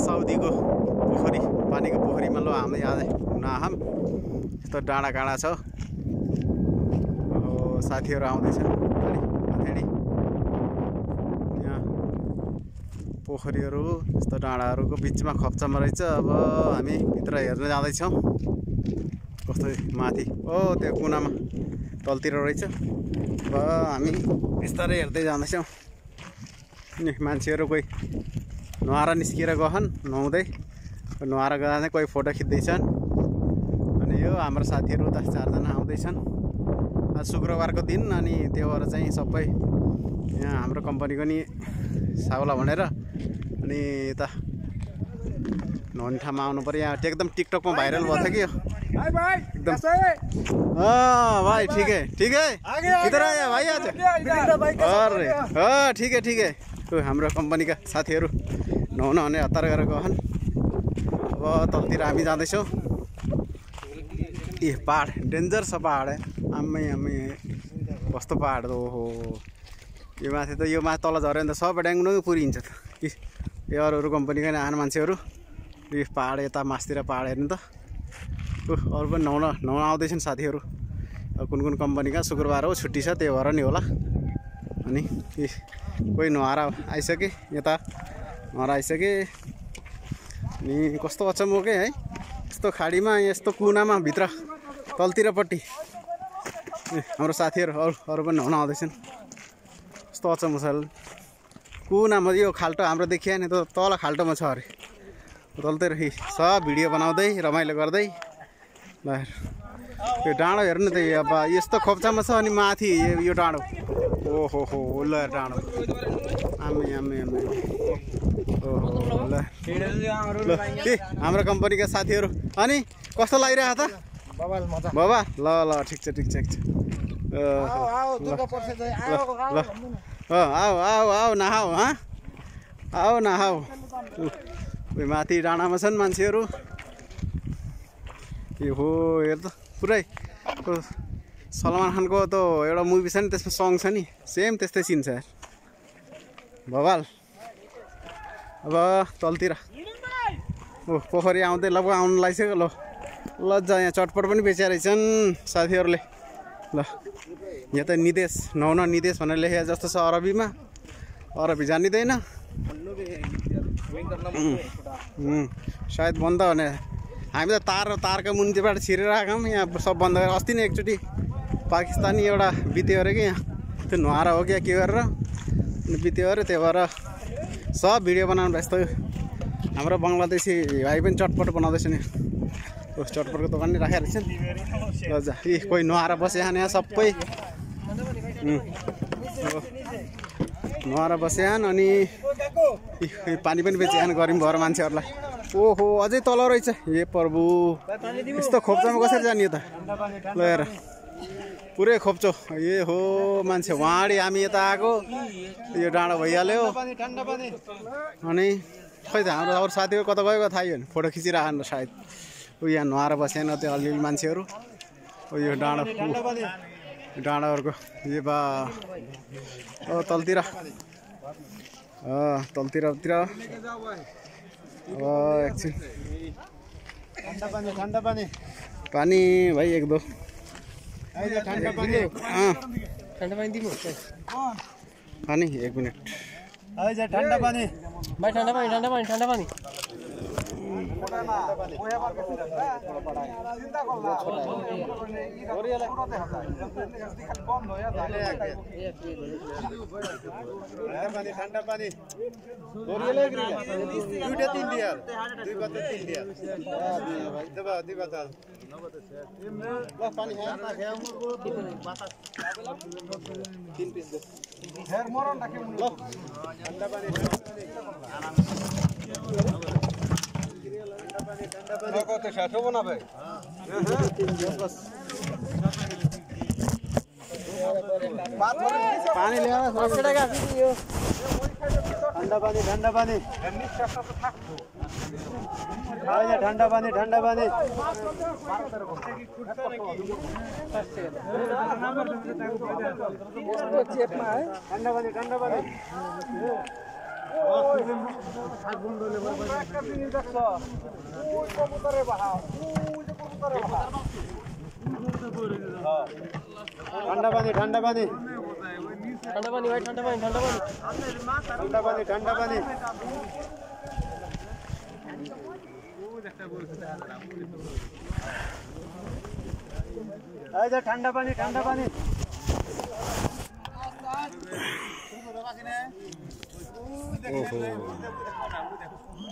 साउदीको पोखरी पानीको पोखरीमा ल हामी आए नाहाम यस्तो डाँडा काँडा छ साथीहरू आउँदैछन् हथेडी यहाँ पोखरीहरू यस्तो डाँडाहरूको बिचमा खप्चामा रहेछ। अब हामी भित्र हेर्न जाँदैछौँ कस्तो माथि त्यो कुनामा तलतिर रहेछ। अब हामी बिस्तारै हेर्दै जाँदैछौँ नि मान्छेहरू कोही नुहाएर निस्किएर गहन् नुहाउँदै नुहाएर गएर चाहिँ कोही फोटो खिच्दैछन्। अनि यो हाम्रो साथीहरू 10-4 जना आउँदैछन्। आज शुक्रबारको दिन अनि त्यो भएर चाहिँ सबै यहाँ हाम्रो कम्पनीको नि साउला भनेर अनि यता नुहाउने ठाउँमा आउनु पर्यो। यहाँ एकदम टिकटकमा भाइरल भएको थियो कि यो एकदम। भाई ठीक है किधर आया भाइ आज? अरे ठीक है हाम्रो कम्पनीका साथीहरू नुहाउन भने हतार गरेर गहन्। अब तलतिर हामी जाँदैछौँ। ए पहाड डेन्जर छ पहाड आम्मै कस्तो पहाड ओहो यो माथि त यो माथि तल झऱ्यो भने त सबै ड्याङ्गुङ पुरिन्छ त कि यो अरू कम्पनीका नि आउने मान्छेहरू यो पहाड यता मासतिर पहाड हेर्नु त अरू पनि नुहाउन आउँदैछन् साथीहरू। कुन कम्पनीका शुक्रबार हो छुट्टी छ त्यही भएर नि होला। अनि कोही नुहाएर आइसके यता नुहाएर आइसके अनि कस्तो अचम्मकै है यस्तो खाडीमा यस्तो कुनामा भित्र तलतिरपट्टि हाम्रो साथीहरू अरू पनि नुहाउन आउँदैछन्। कस्तो अचम्म छ कुनामा यो खाल्टो हाम्रो देखियो नि त तल खाल्टोमा छ अरे तलतिर सब भिडियो बनाउँदै रमाइलो गर्दै ल यो डाँडो हेर्नु त अब यस्तो खोप्चामा छ अनि माथि यो डाँडो ओहो ल डाँडो आम्मै ओहो ल हाम्रो कम्पनीका साथीहरू। अनि कस्तो लागिरहेको त बाबा? ल ठिक छ आऊ नहाऊ आऊ नहाऊ। उयो माथि डाँडामा छन् मान्छेहरू। यो हो हेर त पुरै सलमान खानको त एउटा मुभी छ नि त्यसमा सङ छ नि सेम त्यस्तै सिन छ यार भवाल। अब तलतिर पोखरी आउँदै लगभग आउनु लागिसक्यो। लज्जा यहाँ चटपट पनि बेचिया रहेछन् साथीहरूले। ल यहाँ त नुहाउन निदेश भनेर लेखेको जस्तो छ अरबीमा। अरबी जानिँदैन सायद बन्द भने हामी त तारका मुनिबाट छिरेर आएका हौँ। यहाँ सब बन्द गरेर अस्ति नै एकचोटि पाकिस्तानी एउटा बित्यो अरे कि यहाँ त्यो नुहाएर हो क्या के गरेर अनि बित्यो अरे त्यही भएर सब भिडियो बनाउनु व्यस्त। हाम्रो बङ्गलादेशी भाइ पनि चटपट बनाउँदैछ नि चटपटको दोकान नै राखेर रहेछ नि। लजा कोही नुहाएर बसे यहाँ सबै नुहाएर बसे अनि पानी पनि बेचिहान गऱ्यौँ भएर मान्छेहरूलाई। ओहो अझै तल रहेछ हे प्रभु यस्तो खोप्चामा कसरी जाने त ल हेर पुरै खोप्चो ए हो मान्छे वाँडी हामी यता आएको यो डाँडो भइहाल्यो। अनि खै त हाम्रो अरू साथीहरू कता गएको थाहा छैन फोटो खिचिरहनु सायद यहाँ नुहाएर बसेन त्यो अलिअलि मान्छेहरू। यो डाँडाहरूको यो बा तलतिर एकछिन पानी भाइ एक दो पानी 1 मिनट ठंडा पानी भाई ठंडा पानी ठंडा पानी दुईटा तीन दिया दुई बत्ती तीन दिया दुई बत्ता पानी है तीन पीस दे हेर मरन राखे ठंडा पानी कत साठो बना भाई पानी ले ठंडा पानी ঠান্ডা পানি ঠান্ডা পানি ঠান্ডা পানি ঠান্ডা পানি ঠান্ডা পানি ঠান্ডা পানি ঠান্ডা পানি ভাই ঠান্ডা পানি ঠান্ডা পানি ঠান্ডা পানি ঠান্ডা পানি এই যে ঠান্ডা পানি ঠান্ডা পানি ওহো